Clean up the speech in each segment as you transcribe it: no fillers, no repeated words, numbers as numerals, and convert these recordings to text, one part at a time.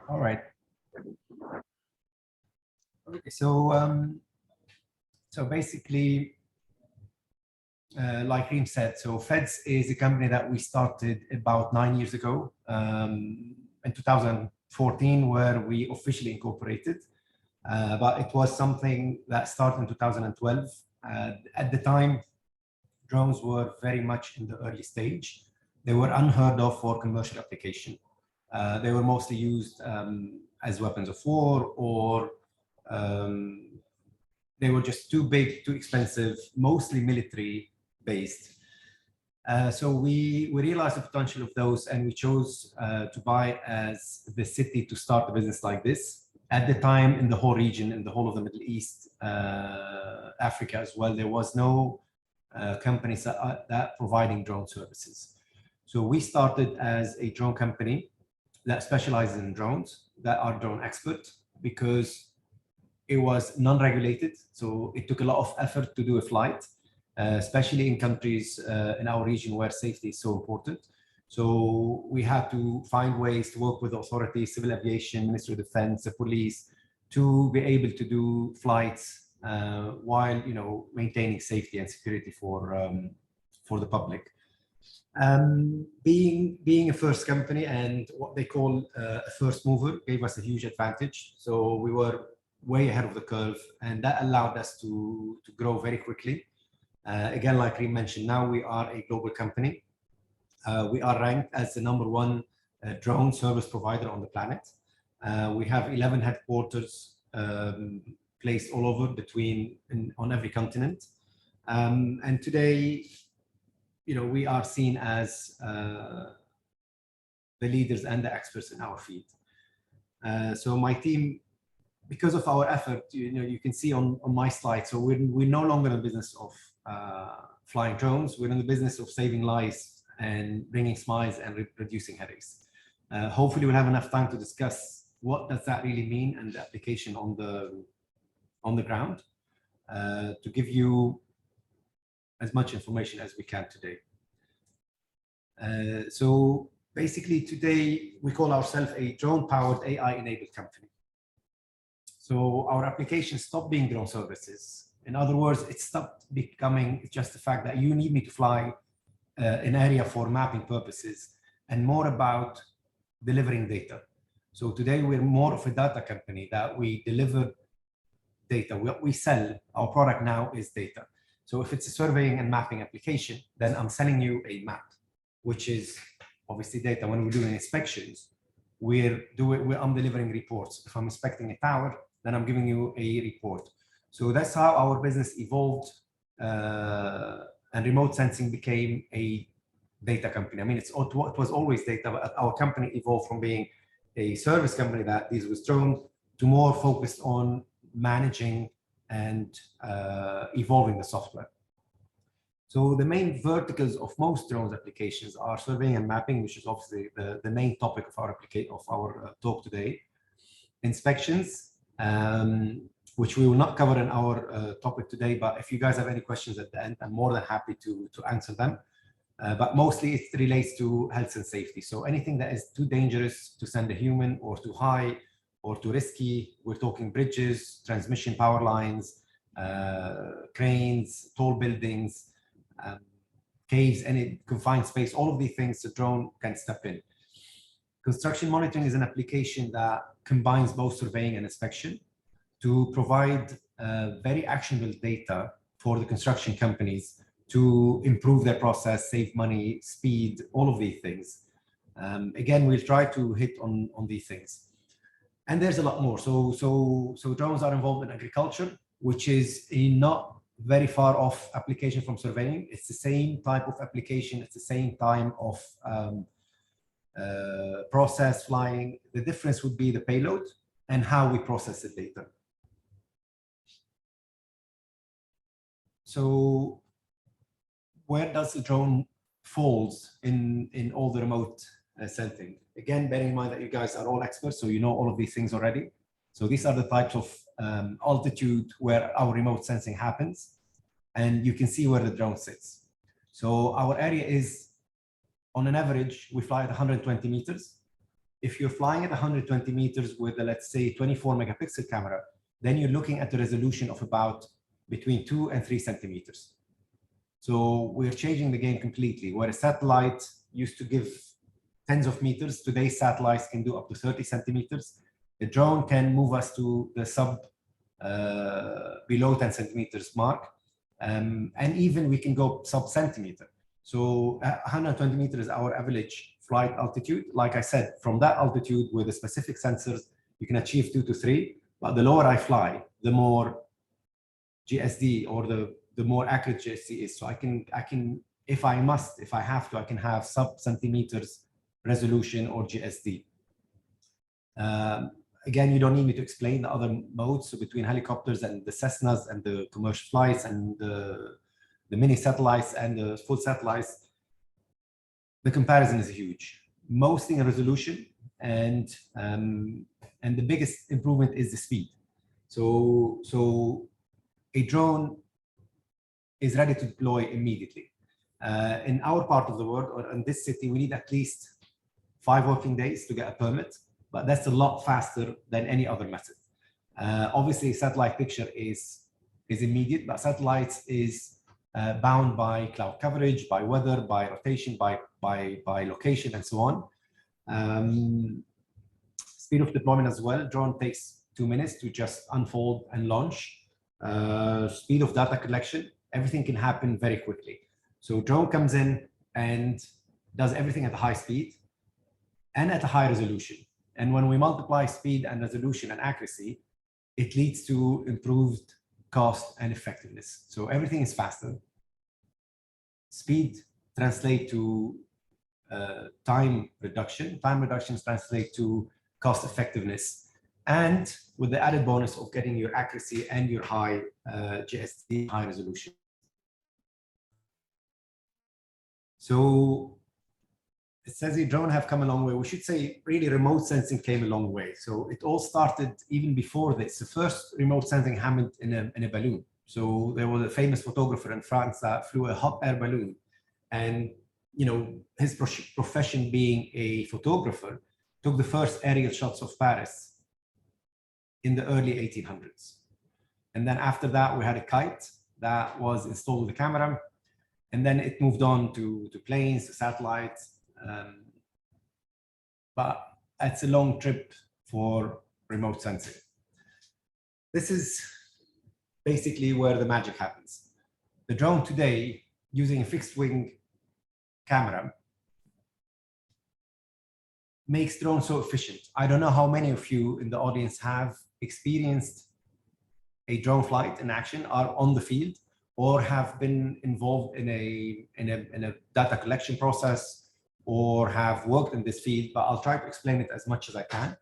All right. Okay, so basically, like Reem said, so Feds is a company that we started about 9 years ago, in 2014, where we officially incorporated. But it was something that started in 2012. At the time, drones were very much in the early stage. They were unheard of for commercial application. They were mostly used as weapons of war, or they were just too big, too expensive, mostly military based. So we realized the potential of those, and we chose to buy as the city to start a business like this. At the time, in the whole region, in the whole of the Middle East, Africa as well, there was no companies that providing drone services. So we started as a drone company that specializes in drones, that are drone expert, because it was non-regulated. So it took a lot of effort to do a flight, especially in countries in our region where safety is so important. So we had to find ways to work with authorities, civil aviation, Ministry of Defense, the police, to be able to do flights while maintaining safety and security for the public. Being a first company and what they call a first mover gave us a huge advantage. So we were way ahead of the curve, and that allowed us to grow very quickly. Again, like Reem mentioned, now we are a global company. We are ranked as the #1 drone service provider on the planet. We have 11 headquarters placed all over on every continent. And today, we are seen as the leaders and the experts in our field. So my team, because of our effort, you can see on my slide, so we're no longer in the business of flying drones. We're in the business of saving lives and bringing smiles and reducing headaches. Hopefully we'll have enough time to discuss what does that really mean and the application on the ground, to give you as much information as we can today. So basically today we call ourselves a drone-powered AI-enabled company. So our application stopped being drone services. In other words, it stopped becoming just the fact that you need me to fly an area for mapping purposes, and more about delivering data. So today we're more of a data company, that we deliver data. What we sell, our product now, is data. So if it's a surveying and mapping application, then I'm selling you a map, which is obviously data. When we're doing inspections, I'm delivering reports. If I'm inspecting a tower, then I'm giving you a report. So that's how our business evolved, and remote sensing became a data company. I mean, it was always data, but our company evolved from being a service company that deals with drones to more focused on managing and evolving the software. So the main verticals of most drones applications are surveying and mapping, which is obviously the main topic of our talk today. Inspections, which we will not cover in our topic today, but if you guys have any questions at the end, I'm more than happy to answer them. But mostly it relates to health and safety. So anything that is too dangerous to send a human, or too high, or too risky. We're talking bridges, transmission power lines, cranes, tall buildings, caves, any confined space, all of these things the drone can step in. Construction monitoring is an application that combines both surveying and inspection to provide very actionable data for the construction companies to improve their process, save money, speed, all of these things. Again, we'll try to hit on these things. And there's a lot more. So drones are involved in agriculture, which is a not very far off application from surveying. It's the same type of application. It's the same time of process flying. The difference would be the payload and how we process the data. So where does the drone falls in all the remote sensing? Again, bearing in mind that you guys are all experts, so you know all of these things already. So these are the types of altitude where our remote sensing happens, and you can see where the drone sits. So our area is, on an average, we fly at 120 meters. if you're flying at 120 meters with a, let's say, 24 megapixel camera, then you're looking at a resolution of about between 2 and 3 centimeters. So we're changing the game completely. Where a satellite used to give tens of meters, today's satellites can do up to 30 centimeters. The drone can move us to the below 10 centimeters mark. And even we can go sub-centimeter. So 120 meters is our average flight altitude. Like I said, from that altitude with the specific sensors, you can achieve 2 to 3. But the lower I fly, the more GSD or the more accurate GSD is. So I can, if I have to, I can have sub-centimeters resolution or GSD. Again, you don't need me to explain the other modes. So between helicopters and the Cessnas and the commercial flights and the mini satellites and the full satellites, the comparison is huge. Mostly in resolution, and the biggest improvement is the speed. So a drone is ready to deploy immediately. In our part of the world, or in this city, we need at least 5 working days to get a permit, but that's a lot faster than any other method. Obviously, satellite picture is immediate, but satellites is bound by cloud coverage, by weather, by rotation, by location, and so on. Speed of deployment as well. Drone takes 2 minutes to just unfold and launch. Speed of data collection, everything can happen very quickly. So drone comes in and does everything at a high speed and at a high resolution. And when we multiply speed and resolution and accuracy, it leads to improved cost and effectiveness. So everything is faster. Speed translates to time reduction. Time reductions translate to cost effectiveness. And with the added bonus of getting your accuracy and your high GSD, high resolution. So it says the drone have come a long way. We should say really remote sensing came a long way. So it all started even before this. The first remote sensing happened in a balloon. So there was a famous photographer in France that flew a hot air balloon. And his profession being a photographer, took the first aerial shots of Paris in the early 1800s. And then after that, we had a kite that was installed with the camera. And then it moved on to planes, to satellites. But it's a long trip for remote sensing. This is basically where the magic happens. The drone today, using a fixed wing camera, makes drones so efficient. I don't know how many of you in the audience have experienced a drone flight in action, are on the field, or have been involved in a data collection process, or have worked in this field, but I'll try to explain it as much as I can.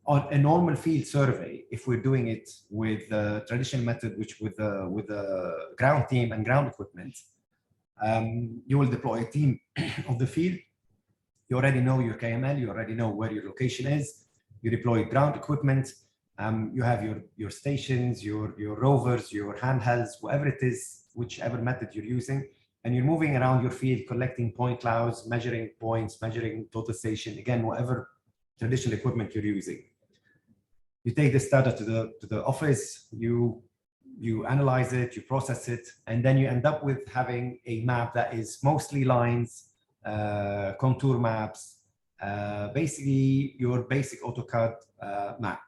On a normal field survey, if we're doing it with the traditional method, which with the ground team and ground equipment, you will deploy a team of the field. You already know your KML, you already know where your location is. You deploy ground equipment. You have your stations, your rovers, your handhelds, whatever it is, whichever method you're using, and you're moving around your field, collecting point clouds, measuring points, measuring total station, again, whatever traditional equipment you're using. You take this data to the office, you analyze it, you process it, and then you end up with having a map that is mostly lines, contour maps, basically your basic AutoCAD map.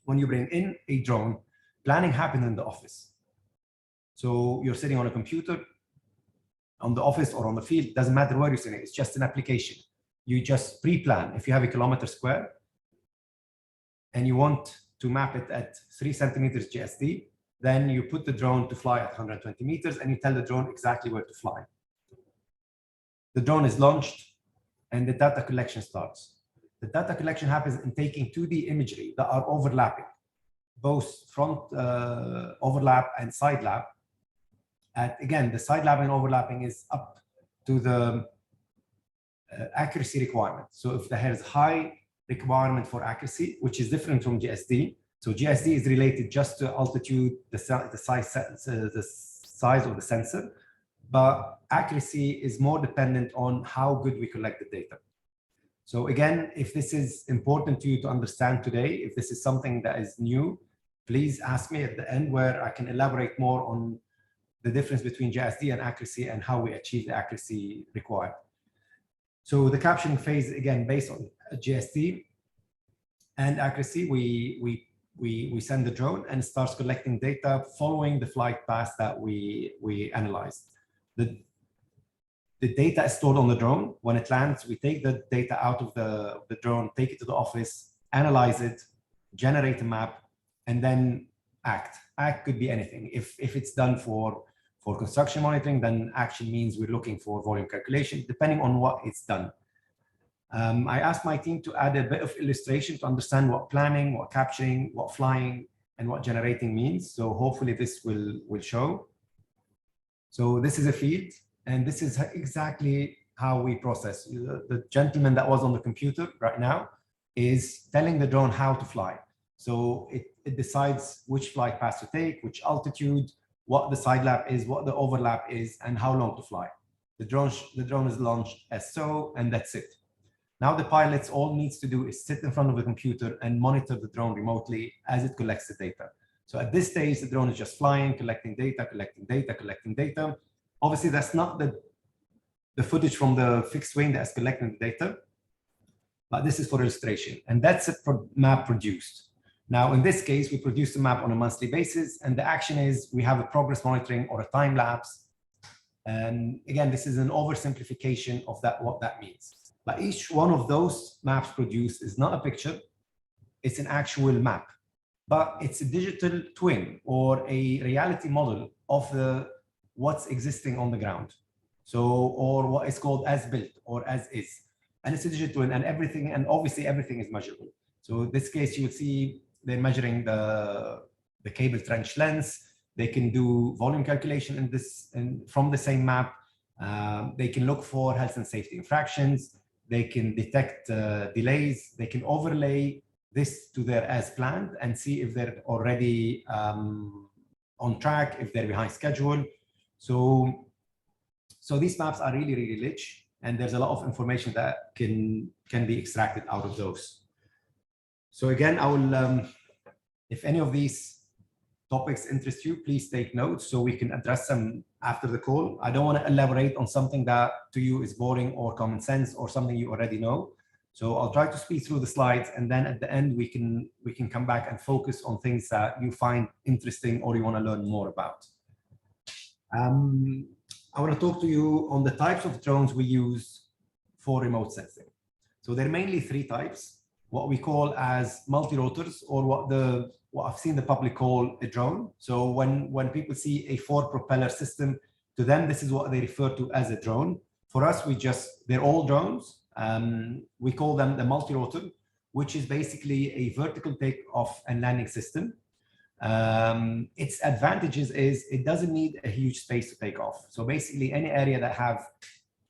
When you bring in a drone, planning happens in the office. So you're sitting on a computer, on the office or on the field, doesn't matter where you're sitting, it's just an application. You just pre-plan. If you have a kilometer square and you want to map it at 3 centimeters GSD, then you put the drone to fly at 120 meters and you tell the drone exactly where to fly. The drone is launched and the data collection starts. The data collection happens in taking 2D imagery that are overlapping, both front overlap and side lap. And again, the side lap and overlapping is up to the accuracy requirement. So if there is high requirement for accuracy, which is different from GSD. So GSD is related just to altitude, the size of the sensor, but accuracy is more dependent on how good we collect the data. So again, if this is important to you to understand today, if this is something that is new, please ask me at the end where I can elaborate more on the difference between JSD and accuracy and how we achieve the accuracy required. So the captioning phase, again, based on JSD and accuracy, we send the drone and it starts collecting data following the flight path that we analyzed. The data is stored on the drone. When it lands, we take the data out of the drone, take it to the office, analyze it, generate a map, and then act. Act could be anything. If it's done for construction monitoring, then action means we're looking for volume calculation, depending on what it's done. I asked my team to add a bit of illustration to understand what planning, what capturing, what flying, and what generating means. So hopefully this will show. So this is a field, and this is exactly how we process. The gentleman that was on the computer right now is telling the drone how to fly. So it decides which flight path to take, which altitude, what the side lap is, what the overlap is, and how long to fly. The drone is launched as so, and that's it. Now the pilots all needs to do is sit in front of the computer and monitor the drone remotely as it collects the data. So at this stage, the drone is just flying, collecting data, collecting data, collecting data. Obviously, that's not the footage from the fixed wing that's collecting the data, but this is for illustration. And that's a map produced. Now, in this case, we produce the map on a monthly basis, and the action is we have a progress monitoring or a time lapse. And again, this is an oversimplification of what that means. But each one of those maps produced is not a picture, it's an actual map, but it's a digital twin or a reality model of what's existing on the ground. So, or what is called as built or as is. And it's a digital twin, and everything, and obviously everything is measurable. So in this case, you will see they're measuring the cable trench length. They can do volume calculation in this, and from the same map. They can look for health and safety infractions. They can detect delays. They can overlay this to their as planned and see if they're already on track, if they're behind schedule. So these maps are really, really rich, and there's a lot of information that can be extracted out of those. So again, I will, if any of these topics interest you, please take notes so we can address them after the call. I don't want to elaborate on something that to you is boring or common sense or something you already know. So I'll try to speed through the slides, and then at the end we can come back and focus on things that you find interesting or you want to learn more about. I want to talk to you on the types of drones we use for remote sensing. So there are mainly three types: what we call as multi-rotors, or what I've seen the public call a drone. So when people see a 4-propeller system, to them this is what they refer to as a drone. For us, they're all drones. We call them the multi-rotor, which is basically a vertical take-off and landing system. Its advantages is it doesn't need a huge space to take off. So basically any area that have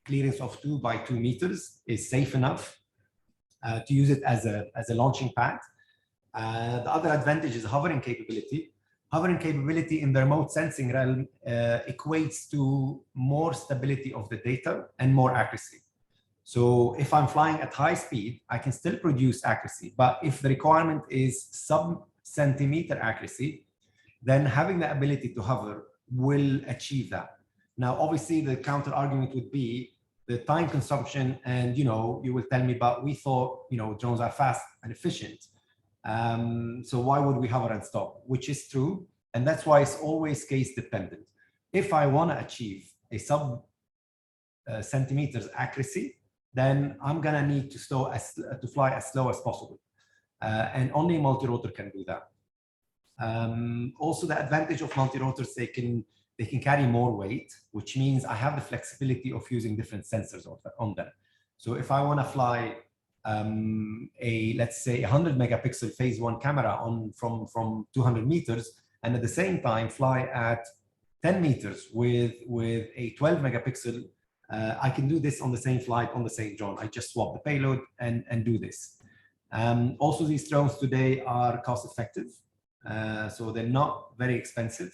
clearance of 2 by 2 meters is safe enough to use it as a launching pad. The other advantage is hovering capability. Hovering capability in the remote sensing realm equates to more stability of the data and more accuracy. So if I'm flying at high speed, I can still produce accuracy. But if the requirement is sub-centimeter accuracy, then having the ability to hover will achieve that. Now, obviously, the counter argument would be the time consumption, and you will tell me, but we thought drones are fast and efficient. So why would we hover and stop? Which is true, and that's why it's always case dependent. If I want to achieve a sub-centimeters accuracy, then I'm gonna need to fly as slow as possible, and only multi-rotor can do that. Also, the advantage of multi-rotors, they can carry more weight, which means I have the flexibility of using different sensors on them. So if I want to fly let's say 100 megapixel phase 1 camera from 200 meters, and at the same time fly at 10 meters with a 12 megapixel, I can do this on the same flight on the same drone. I just swap the payload and do this. Also, these drones today are cost effective, so they're not very expensive,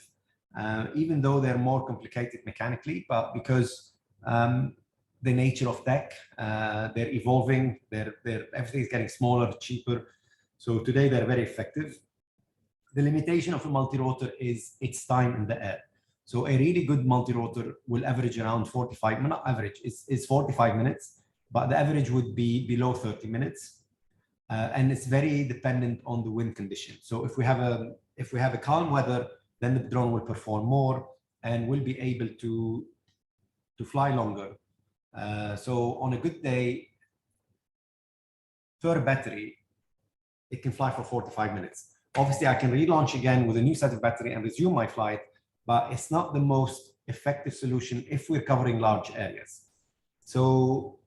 even though they're more complicated mechanically, but because the nature of tech. They're evolving. Everything's getting smaller, cheaper. So today they're very effective. The limitation of a multi-rotor is its time in the air. So a really good multi-rotor will average around 45, not average, it's 45 minutes, but the average would be below 30 minutes. And it's very dependent on the wind condition. So if we have a calm weather, then the drone will perform more and will be able to fly longer. So on a good day, per battery, it can fly for 45 minutes. Obviously, I can relaunch again with a new set of battery and resume my flight, but it's not the most effective solution if we're covering large areas. So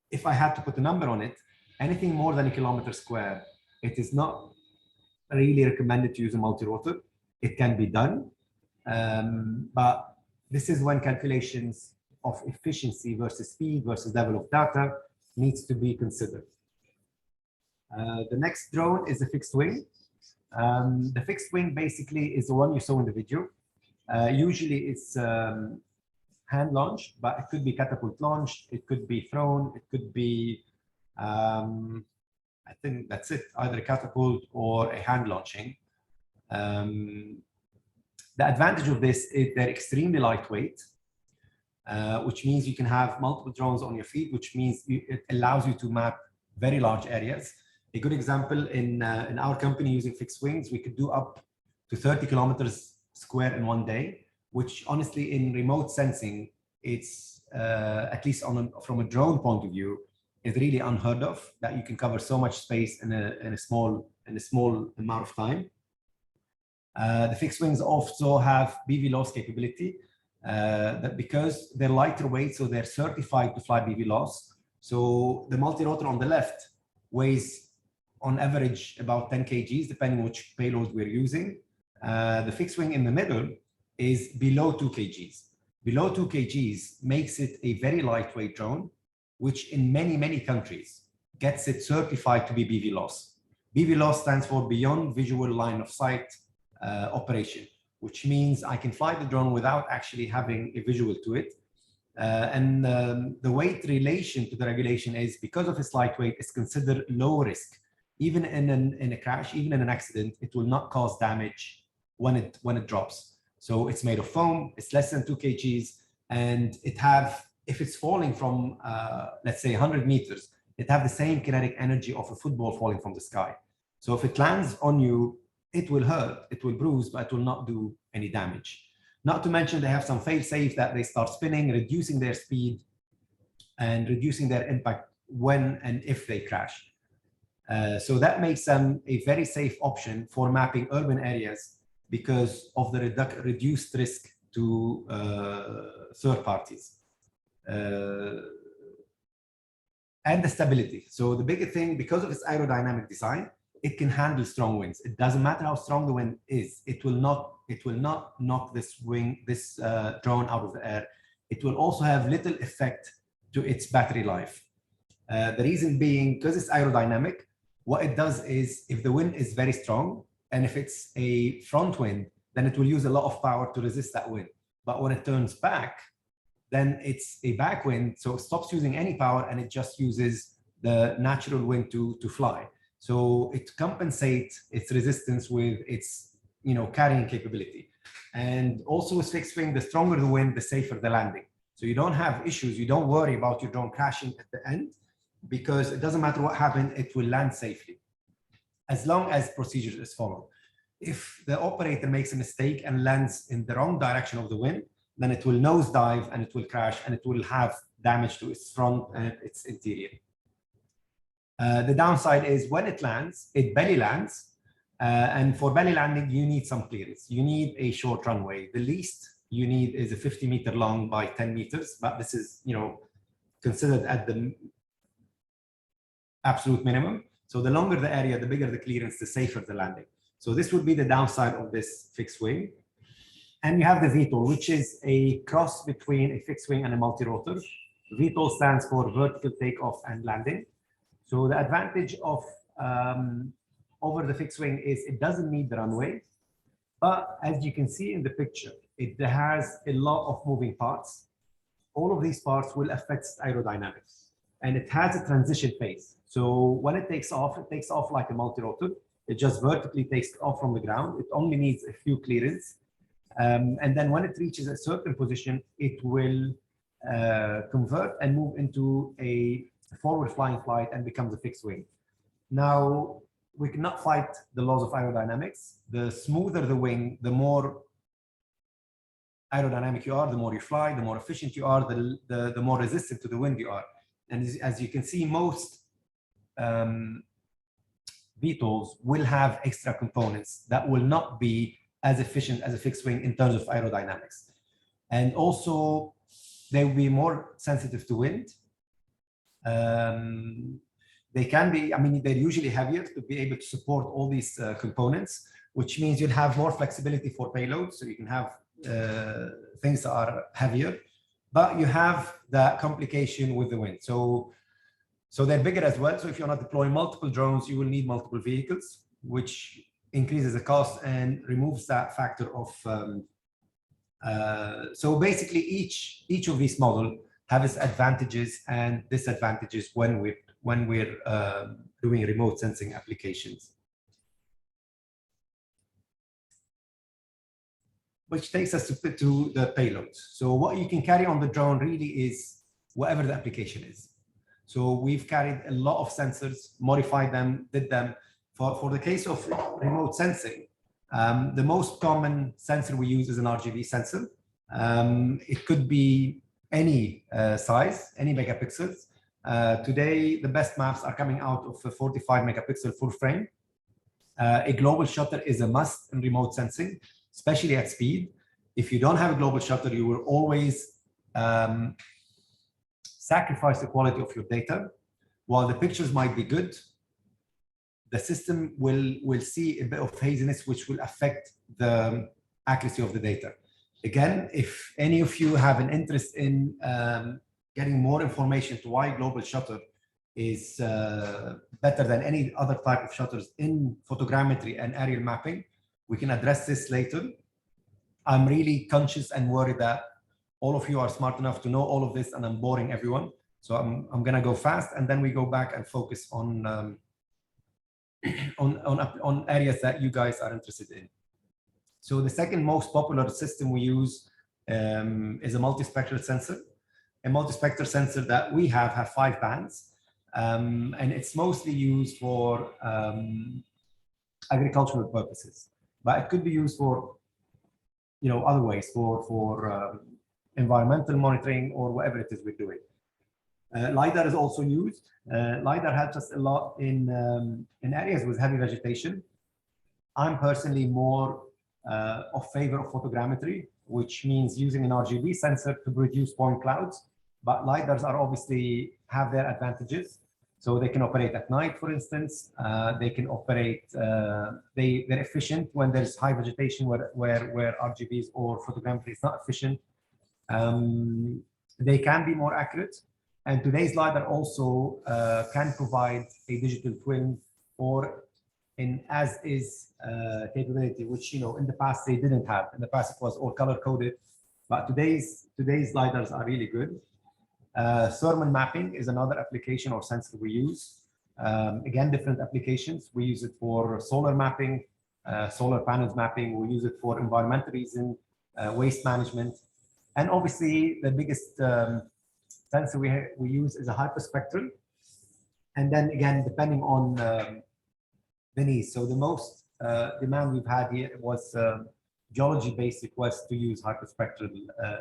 if I had to put a number on it, anything more than a kilometer square, it is not really recommended to use a multi-rotor. It can be done, but this is when calculations of efficiency versus speed versus level of data needs to be considered. The next drone is a fixed wing. The fixed wing basically is the one you saw in the video. Usually it's hand launched, but it could be catapult launched, it could be thrown, it could be, I think that's it, either a catapult or a hand launching. The advantage of this is they're extremely lightweight, which means you can have multiple drones on your feet, which means it allows you to map very large areas. A good example in our company using fixed wings, we could do up to 30 kilometers square in one day, which honestly in remote sensing, it's at least from a drone point of view, is really unheard of that you can cover so much space in a small amount of time. The fixed wings also have BVLOS capability, that because they're lighter weight, so they're certified to fly BVLOS. So the multi-rotor on the left weighs on average about 10 kgs, depending on which payload we're using. The fixed wing in the middle is below 2 kgs. Below 2 kgs makes it a very lightweight drone, which in many countries gets it certified to be BVLOS. BVLOS stands for Beyond Visual Line of Sight operation, which means I can fly the drone without actually having a visual to it. The weight relation to the regulation is because of its lightweight, it's considered low risk. Even in a crash, even in an accident, it will not cause damage when it drops. So it's made of foam, it's less than 2 kgs, and if it's falling from, let's say 100 meters, it have the same kinetic energy of a football falling from the sky. So if it lands on you, it will hurt, it will bruise, but it will not do any damage. Not to mention they have some fail-safe that they start spinning, reducing their speed and reducing their impact when and if they crash. So that makes them a very safe option for mapping urban areas because of the reduced risk to third parties. And the stability. So the bigger thing, because of its aerodynamic design, it can handle strong winds. It doesn't matter how strong the wind is. It will not knock this drone out of the air. It will also have little effect to its battery life. The reason being, because it's aerodynamic, what it does is if the wind is very strong, and if it's a front wind, then it will use a lot of power to resist that wind. But when it turns back, then it's a backwind, so it stops using any power and it just uses the natural wind to fly. So it compensates its resistance with its carrying capability. And also with fixed wing, the stronger the wind, the safer the landing. So you don't have issues, you don't worry about your drone crashing at the end, because it doesn't matter what happened, it will land safely, as long as procedures is followed. If the operator makes a mistake and lands in the wrong direction of the wind, then it will nosedive and it will crash and it will have damage to its front and its interior. The downside is when it lands, it belly lands. And for belly landing, you need some clearance. You need a short runway. The least you need is a 50-meter long by 10 meters, but this is, considered at the absolute minimum. So the longer the area, the bigger the clearance, the safer the landing. So this would be the downside of this fixed wing. And you have the VTOL, which is a cross between a fixed wing and a multi-rotor. VTOL stands for vertical takeoff and landing. So the advantage of over the fixed wing is it doesn't need the runway, but as you can see in the picture, it has a lot of moving parts. all of these parts will affect aerodynamics, and it has a transition phase. So when it takes off like a multi-rotor. It just vertically takes off from the ground. It only needs a few clearance. And then when it reaches a certain position, it will convert and move into a forward flying flight and becomes a fixed wing. Now, we cannot fight the laws of aerodynamics. The smoother the wing, the more aerodynamic you are, the more you fly, the more efficient you are, the more resistant to the wind you are. And as you can see, most VTOLs will have extra components that will not be as efficient as a fixed wing in terms of aerodynamics. And also, they will be more sensitive to wind. They can be, I mean, they're usually heavier to be able to support all these components, which means you'll have more flexibility for payload. So you can have things that are heavier, but you have that complication with the wind. So they're bigger as well. So if you're not deploying multiple drones, you will need multiple vehicles, which increases the cost and removes that factor of. So basically, each of these models have its advantages and disadvantages when we're doing remote sensing applications. Which takes us to the payloads. So what you can carry on the drone really is whatever the application is. So we've carried a lot of sensors, modified them, did them. For the case of remote sensing, the most common sensor we use is an RGB sensor. It could be any size, any megapixels. Today, the best maps are coming out of a 45 megapixel full frame. A global shutter is a must in remote sensing, especially at speed. If you don't have a global shutter, you will always sacrifice the quality of your data. While the pictures might be good, the system will see a bit of haziness, which will affect the accuracy of the data. Again, if any of you have an interest in getting more information to why global shutter is better than any other type of shutters in photogrammetry and aerial mapping, we can address this later. I'm really conscious and worried that all of you are smart enough to know all of this, and I'm boring everyone. So I'm going to go fast, and then we go back and focus on areas that you guys are interested in. So the second most popular system we use is a multispectral sensor. A multispectral sensor that we have 5 bands, and it's mostly used for agricultural purposes, but it could be used for other ways, for environmental monitoring or whatever it is we're doing. LiDAR is also used. LiDAR helps us a lot in areas with heavy vegetation. I'm personally more of favor of photogrammetry, which means using an RGB sensor to produce point clouds. But LiDARs are obviously have their advantages. So they can operate at night, for instance. They can operate, they're efficient when there's high vegetation where RGBs or photogrammetry is not efficient. They can be more accurate. And today's LiDAR also can provide a digital twin or an as-is capability, which in the past they didn't have. In the past it was all color-coded, but today's LiDARs are really good. Thermal mapping is another application or sensor we use. Again, different applications. We use it for solar mapping, solar panels mapping. We use it for environmental reasons, waste management. And obviously, the biggest sensor we use is a hyperspectral. And then again, depending on the needs. So the most demand we've had here was geology-based requests to use hyperspectral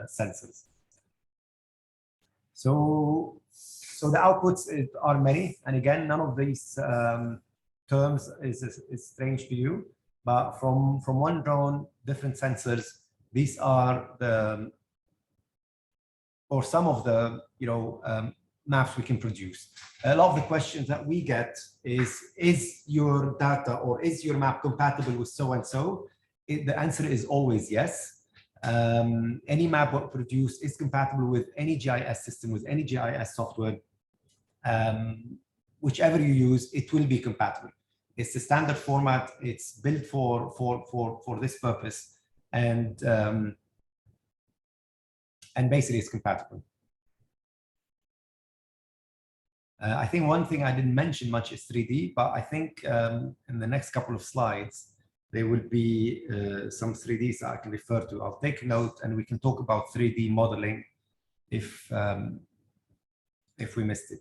sensors. So the outputs are many, and again, none of these terms is strange to you. But from one drone, different sensors, these are some of the maps we can produce. A lot of the questions that we get is your data or is your map compatible with so and so? The answer is always yes. Any map we produce is compatible with any GIS system, with any GIS software. Whichever you use, it will be compatible. It's the standard format. It's built for this purpose, and basically it's compatible. I think one thing I didn't mention much is 3D, but I think in the next couple of slides, there will be some 3Ds that I can refer to. I'll take note and we can talk about 3D modeling if we missed it.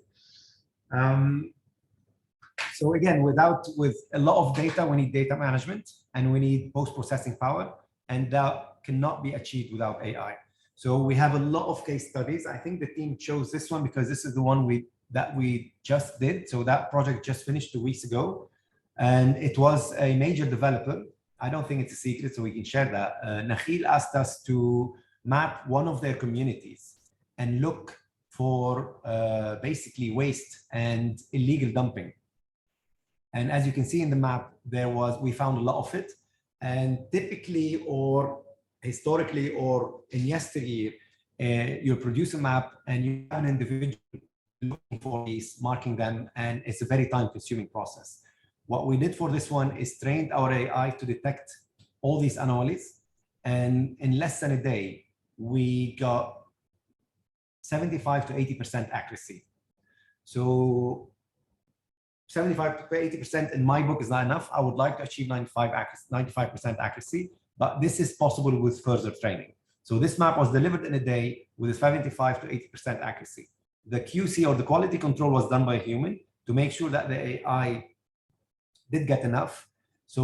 So again, with a lot of data, we need data management and we need post-processing power, and that cannot be achieved without AI. So we have a lot of case studies. I think the team chose this one because this is the one that we just did. So that project just finished 2 weeks ago, and it was a major developer. I don't think it's a secret, so we can share that. Nakhil asked us to map one of their communities and look for basically waste and illegal dumping. And as you can see in the map, we found a lot of it. And typically, or historically, or in yesteryear, you produce a map and you have an individual looking for these, marking them, and it's a very time-consuming process. What we did for this one is trained our AI to detect all these anomalies. And in less than a day, we got 75 to 80% accuracy. So 75 to 80% in my book is not enough. I would like to achieve 95% accuracy, but this is possible with further training. So this map was delivered in a day with a 75 to 80% accuracy. The QC, or the quality control, was done by a human to make sure that the AI did get enough. So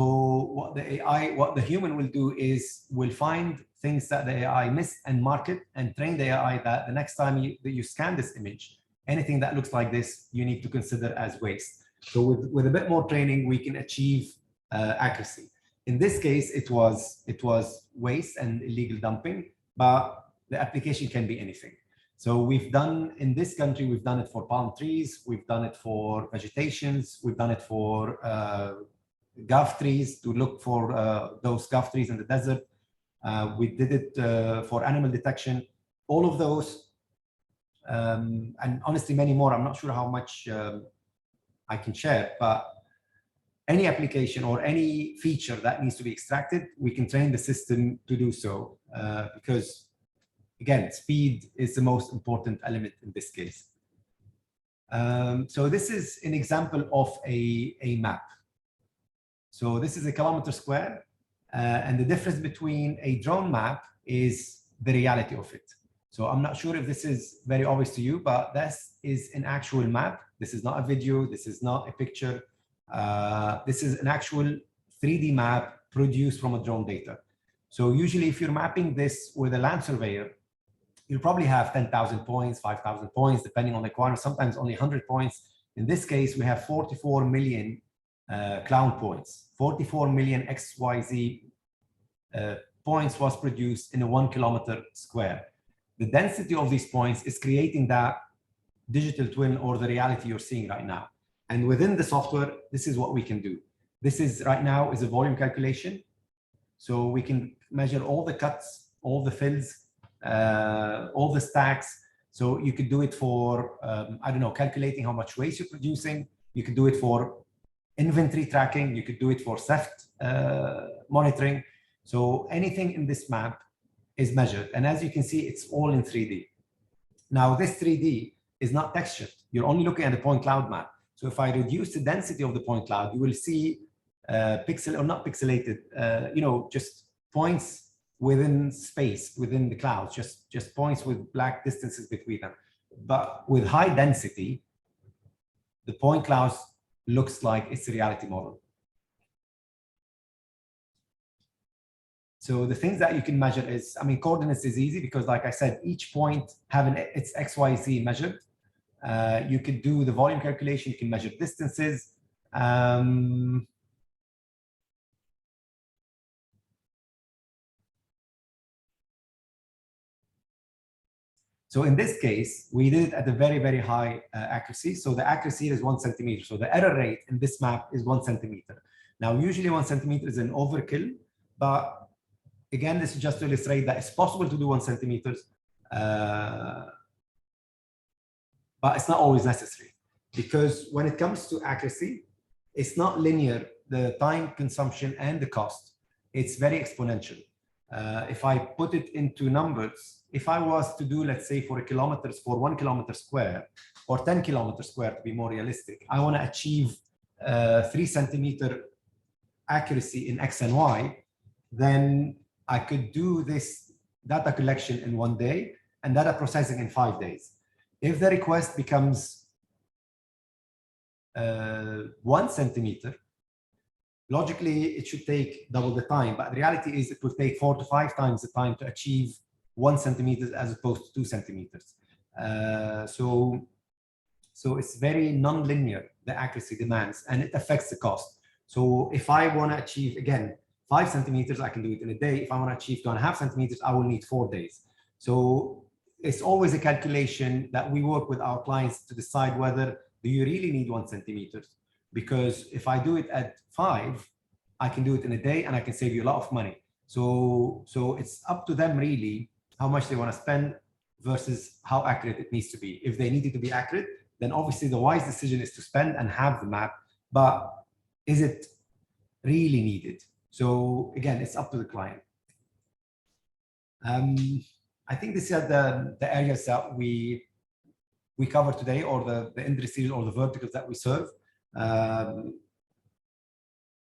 what the human will do is will find things that the AI missed and mark it, and train the AI that the next time you scan this image, anything that looks like this, you need to consider as waste. So with a bit more training, we can achieve accuracy. In this case, it was waste and illegal dumping, but the application can be anything. So we've done, in this country, we've done it for palm trees, we've done it for vegetations, we've done it for guava trees, to look for those guava trees in the desert. We did it for animal detection, all of those, and honestly, many more. I'm not sure how much I can share, but any application or any feature that needs to be extracted, we can train the system to do so, because again, speed is the most important element in this case. So this is an example of a map. So this is a kilometer square, and the difference between a drone map is the reality of it. So I'm not sure if this is very obvious to you, but this is an actual map. This is not a video. This is not a picture. This is an actual 3D map produced from a drone data. So usually if you're mapping this with a land surveyor, you'll probably have 10,000 points, 5,000 points, depending on the requirement, sometimes only 100 points. In this case, we have 44 million cloud points. 44 million XYZ points was produced in a 1 kilometer square. The density of these points is creating that digital twin, or the reality you're seeing right now. And within the software, this is what we can do. This is right now is a volume calculation. So we can measure all the cuts, all the fills, all the stacks. So you could do it for, I don't know, calculating how much waste you're producing. You could do it for inventory tracking. You could do it for theft monitoring. So anything in this map is measured. And as you can see, it's all in 3D. Now this 3D is not textured. You're only looking at the point cloud map. So if I reduce the density of the point cloud, you will see pixel or not pixelated, just points within space, within the clouds, just points with black distances between them. But with high density, the point clouds looks like it's a reality model. So the things that you can measure is, coordinates is easy because, like I said, each point having its XYZ measured. You could do the volume calculation, you can measure distances. So in this case, we did it at a very, very high accuracy. So the accuracy is 1 centimeter. So the error rate in this map is 1 centimeter. Now, usually 1 centimeter is an overkill, but again, this is just to illustrate that it's possible to do 1 centimeter, but it's not always necessary, because when it comes to accuracy, it's not linear, the time consumption and the cost. It's very exponential. If I put it into numbers, if I was to do, let's say, for 1 kilometer square or 10 kilometers square, to be more realistic, I want to achieve 3 centimeter accuracy in X and Y, then I could do this data collection in 1 day and data processing in 5 days. If the request becomes 1 centimeter, logically it should take double the time, but the reality is it will take 4 to 5 times the time to achieve 1 centimeter as opposed to 2 centimeters. So it's very non-linear, the accuracy demands, and it affects the cost. So if I want to achieve, again, 5 centimeters, I can do it in a day. If I want to achieve 2.5 centimeters, I will need 4 days. So it's always a calculation that we work with our clients to decide whether do you really need 1 centimeter? Because if I do it at 5, I can do it in a day and I can save you a lot of money. So it's up to them really how much they want to spend versus how accurate it needs to be. If they need it to be accurate, then obviously the wise decision is to spend and have the map, but is it really needed? So again, it's up to the client. I think these are the areas that we cover today, or the industries or the verticals that we serve.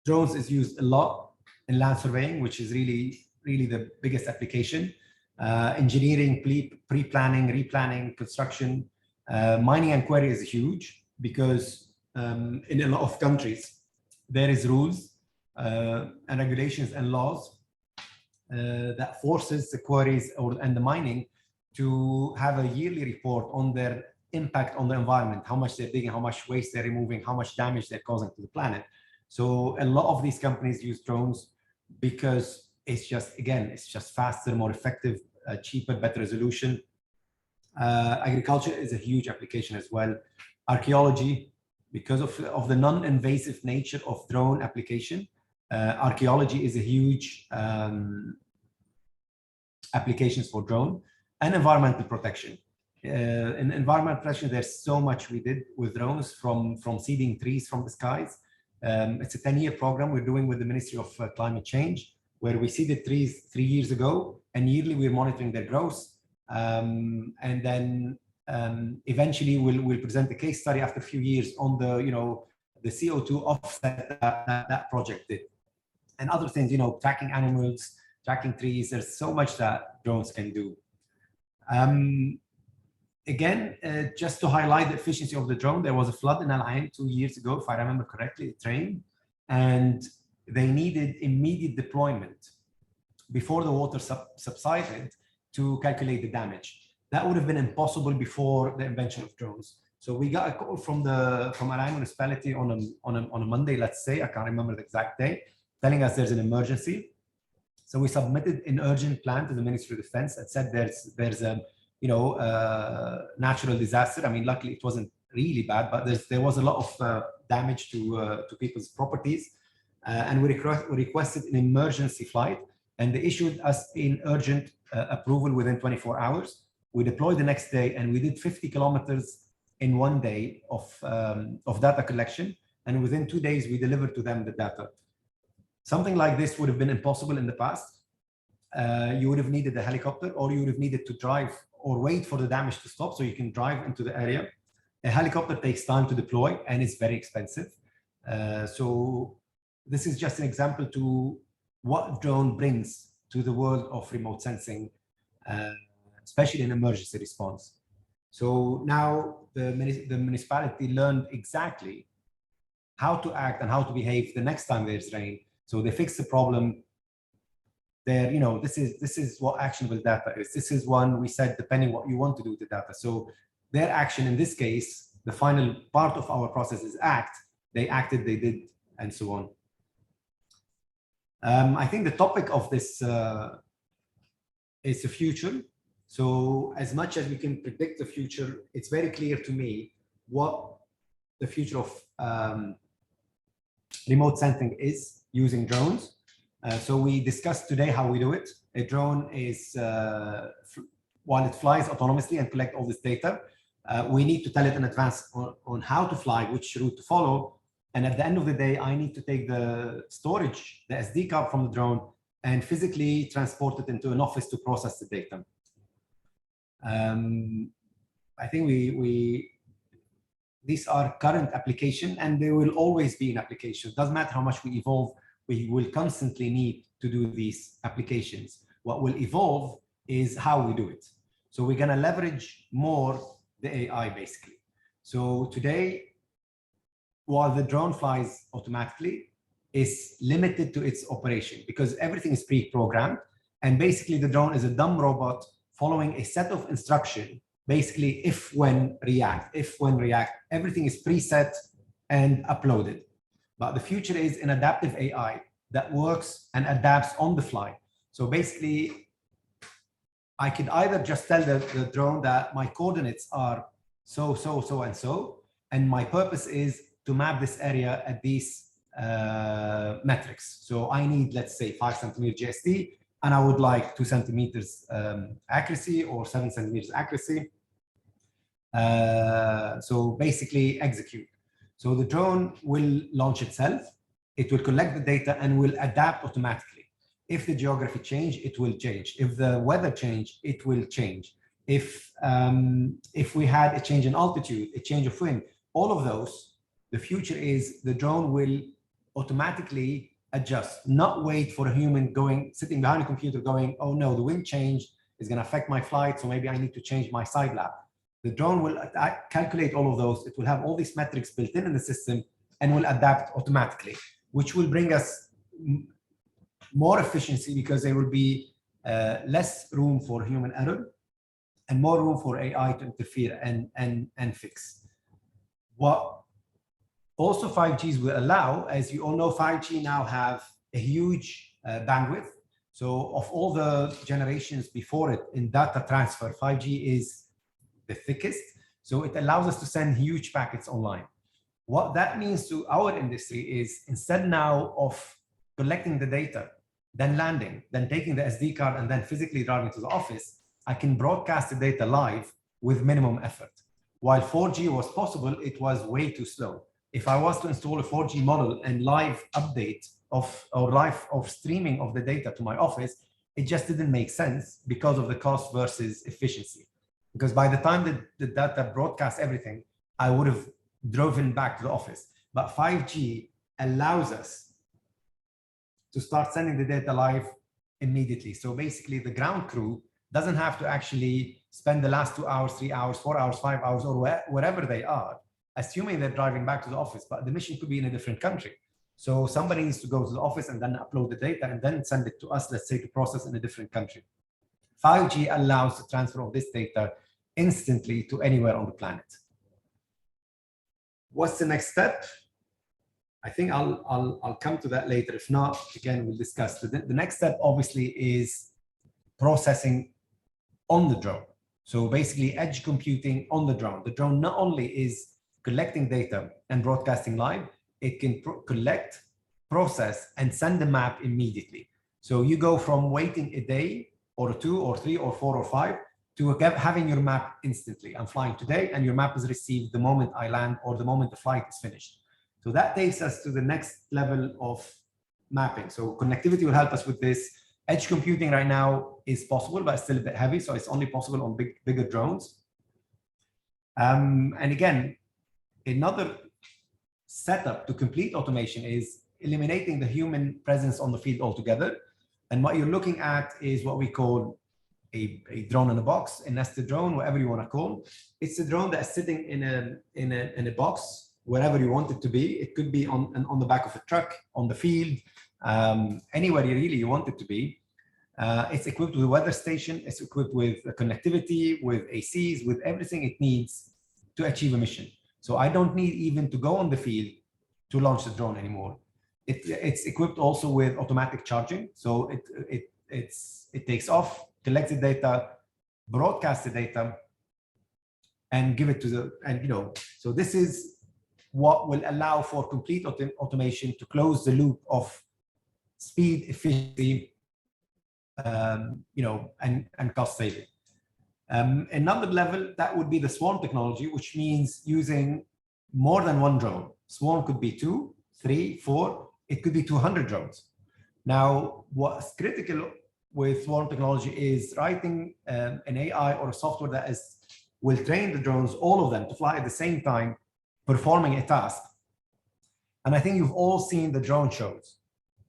Drones is used a lot in land surveying, which is really the biggest application. Engineering, pre-planning, replanning, construction. Mining and quarry is huge because in a lot of countries, there is rules and regulations and laws that forces the quarries and the mining to have a yearly report on their impact on the environment, how much they're digging, how much waste they're removing, how much damage they're causing to the planet. So a lot of these companies use drones because it's just, again, it's just faster, more effective, cheaper, better resolution. Agriculture is a huge application as well. Archaeology, because of the non-invasive nature of drone application, archaeology is a huge applications for drone. And environmental protection. In environmental protection, there's so much we did with drones, from seeding trees from the skies. It's a 10-year program we're doing with the Ministry of Climate Change, where we seeded trees 3 years ago, and yearly we're monitoring their growth. And then eventually we'll present a case study after a few years on the CO2 offset that project did. And other things, tracking animals, tracking trees. There's so much that drones can do. Again, just to highlight the efficiency of the drone, there was a flood in Al Ain 2 years ago, if I remember correctly, a train, and they needed immediate deployment before the water subsided to calculate the damage. That would have been impossible before the invention of drones. So we got a call from Al Ain municipality on a Monday, let's say, I can't remember the exact day, telling us there's an emergency. So we submitted an urgent plan to the Ministry of Defense and said there's a natural disaster. I mean, luckily it wasn't really bad, but there was a lot of damage to people's properties, and we requested an emergency flight, and they issued us an urgent approval within 24 hours. We deployed the next day, and we did 50 kilometers in 1 day of data collection, and within 2 days we delivered to them the data. Something like this would have been impossible in the past. You would have needed a helicopter, or you would have needed to drive or wait for the damage to stop so you can drive into the area. A helicopter takes time to deploy and it's very expensive. So this is just an example to what drone brings to the world of remote sensing, especially in emergency response. So now the municipality learned exactly how to act and how to behave the next time there's rain. So they fix the problem. There, this is what actionable data is. This is one we said, depending what you want to do with the data. So their action in this case, the final part of our process is act. They acted, they did, and so on. I think the topic of this is the future. So as much as we can predict the future, it's very clear to me what the future of remote sensing is using drones. So we discussed today how we do it. A drone is, while it flies autonomously and collect all this data, we need to tell it in advance on how to fly, which route to follow. And at the end of the day, I need to take the storage, the SD card from the drone, and physically transport it into an office to process the data. I think these are current application, and they will always be in application. Doesn't matter how much we evolve, we will constantly need to do these applications. What will evolve is how we do it. So we're going to leverage more the AI basically. So today, while the drone flies automatically, is limited to its operation because everything is pre-programmed, and basically the drone is a dumb robot following a set of instructions. Basically, if, when, react, everything is preset and uploaded. But the future is an adaptive AI that works and adapts on the fly. So basically, I could either just tell the drone that my coordinates are so, and so, and my purpose is to map this area at these metrics. So I need, let's say, 5 centimeter GSD, and I would like 2 centimeters accuracy or 7 centimeters accuracy. So basically execute. So the drone will launch itself. It will collect the data and will adapt automatically. If the geography change, it will change. If the weather change, it will change. If we had a change in altitude, a change of wind, all of those, the future is the drone will automatically adjust, not wait for a human sitting behind a computer going, oh no, the wind change is going to affect my flight, so maybe I need to change my side lap. The drone will calculate all of those. It will have all these metrics built in the system and will adapt automatically, which will bring us more efficiency because there will be less room for human error and more room for AI to interfere and fix. What also 5Gs will allow, as you all know, 5G now have a huge bandwidth. So of all the generations before it in data transfer, 5G is the thickest. So it allows us to send huge packets online. What that means to our industry is instead now of collecting the data, then landing, then taking the SD card and then physically driving to the office, I can broadcast the data live with minimum effort. While 4G was possible, it was way too slow. If I was to install a 4G model and live update or live streaming of the data to my office, it just didn't make sense because of the cost versus efficiency. Because by the time the data broadcasts everything, I would have driven back to the office. But 5G allows us to start sending the data live immediately. So basically the ground crew doesn't have to actually spend the last 2 hours, 3 hours, 4 hours, 5 hours, or wherever they are, assuming they're driving back to the office, but the mission could be in a different country. So somebody needs to go to the office and then upload the data and then send it to us, let's say, to process in a different country. 5G allows the transfer of this data instantly to anywhere on the planet. What's the next step? I think I'll come to that later. If not, again, we'll discuss. The next step obviously is processing on the drone. So basically edge computing on the drone. The drone not only is collecting data and broadcasting live, it can collect, process, and send the map immediately. So you go from waiting a day or 2 or 3 or 4 or 5 to having your map instantly. I'm flying today and your map is received the moment I land or the moment the flight is finished. So that takes us to the next level of mapping. So connectivity will help us with this. Edge computing right now is possible, but it's still a bit heavy. So it's only possible on bigger drones. And again, another setup to complete automation is eliminating the human presence on the field altogether. And what you're looking at is what we call a drone in a box, a nested drone, whatever you want to call. It's a drone that's sitting in a box, wherever you want it to be. It could be on the back of a truck, on the field, anywhere you want it to be. It's equipped with a weather station. It's equipped with connectivity, with ACs, with everything it needs to achieve a mission. So I don't need even to go on the field to launch the drone anymore. It's equipped also with automatic charging. So it takes off, collects the data, broadcasts the data, and give it to the, so this is what will allow for complete automation to close the loop of speed, efficiency, and cost saving. Another level, that would be the swarm technology, which means using more than one drone. Swarm could be 2, 3, 4, it could be 200 drones. Now, what's critical with swarm technology is writing an AI or a software that will train the drones, all of them, to fly at the same time, performing a task. And I think you've all seen the drone shows,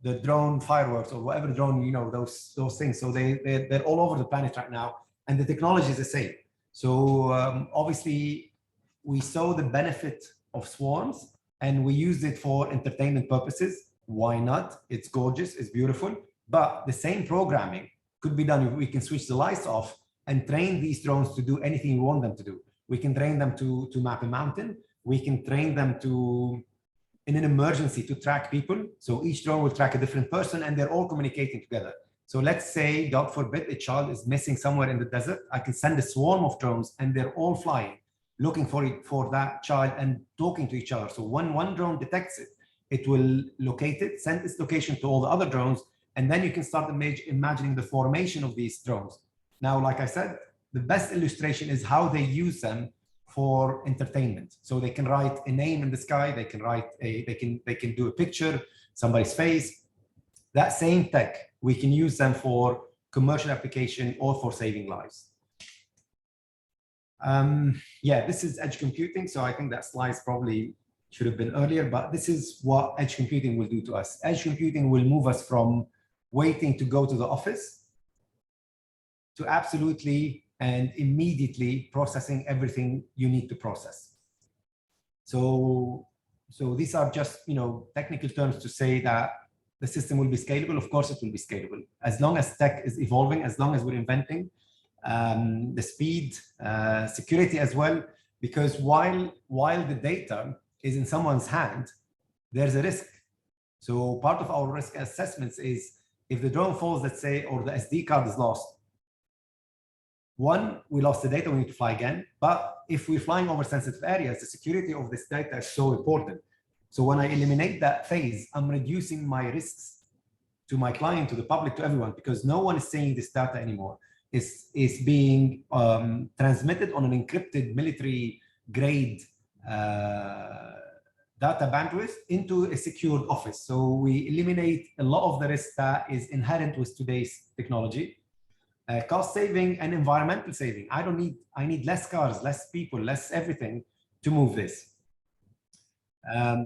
the drone fireworks, or whatever drone, you know, those things. So they're all over the planet right now, and the technology is the same. So obviously, we saw the benefit of swarms, and we used it for entertainment purposes. Why not? It's gorgeous, it's beautiful. But the same programming could be done if we can switch the lights off and train these drones to do anything we want them to do. We can train them to map a mountain. We can train them to, in an emergency, to track people. So each drone will track a different person, and they're all communicating together. So let's say, God forbid, a child is missing somewhere in the desert. I can send a swarm of drones, and they're all flying, looking for that child and talking to each other. So when one drone detects it, it will locate it, send its location to all the other drones, and then you can start imagining the formation of these drones. Now, like I said, the best illustration is how they use them for entertainment. So they can write a name in the sky, they can write they can do a picture, somebody's face. That same tech, we can use them for commercial application or for saving lives. Yeah, this is edge computing. So I think that slide probably should have been earlier, but this is what edge computing will do to us. Edge computing will move us from waiting to go to the office to absolutely and immediately processing everything you need to process. So these are just, you know, technical terms to say that the system will be scalable. Of course, it will be scalable as long as tech is evolving, as long as we're inventing. The speed, security as well, because while the data is in someone's hand, there's a risk. So part of our risk assessments is if the drone falls, let's say, or the SD card is lost. One, we lost the data, we need to fly again. But if we're flying over sensitive areas, the security of this data is so important. So when I eliminate that phase, I'm reducing my risks to my client, to the public, to everyone, because no one is seeing this data anymore. Is being transmitted on an encrypted military grade data bandwidth into a secured office. So we eliminate a lot of the risk that is inherent with today's technology. Cost saving and environmental saving. I need less cars, less people, less everything to move this.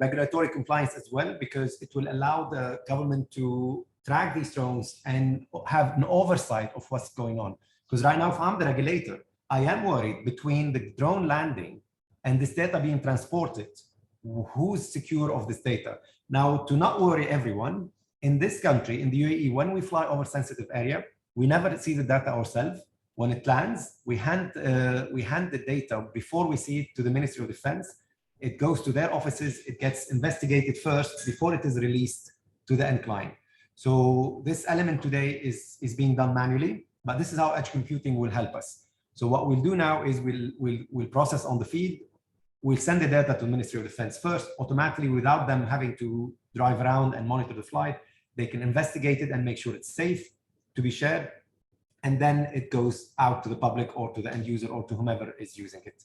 Regulatory compliance as well, because it will allow the government to track these drones and have an oversight of what's going on. Because right now, if I'm the regulator, I am worried between the drone landing and this data being transported, who's secure of this data? Now, to not worry everyone, in this country, in the UAE, when we fly over sensitive area, we never see the data ourselves. When it lands, we hand the data before we see it to the Ministry of Defense. It goes to their offices, it gets investigated first before it is released to the end client. So this element today is being done manually, but this is how edge computing will help us. So what we'll do now is we'll process on the feed. We'll send the data to the Ministry of Defense first, automatically, without them having to drive around and monitor the flight. They can investigate it and make sure it's safe to be shared. And then it goes out to the public or to the end user or to whomever is using it.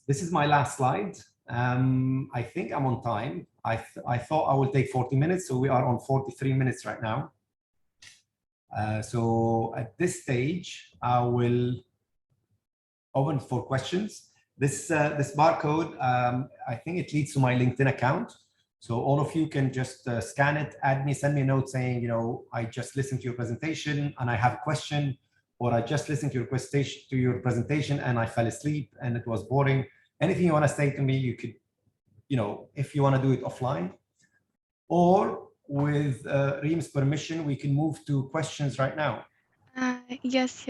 This is my last slide. I think I'm on time. I thought I will take 40 minutes, so we are on 43 minutes right now. So at this stage, I will open for questions. This barcode, I think it leads to my LinkedIn account. So all of you can just scan it, add me, send me a note saying, you know, I just listened to your presentation and I have a question, or I just listened to your presentation and I fell asleep and it was boring. Anything you want to say to me, you could, you know, if you want to do it offline, or with Reem's permission, we can move to questions right now. Yes,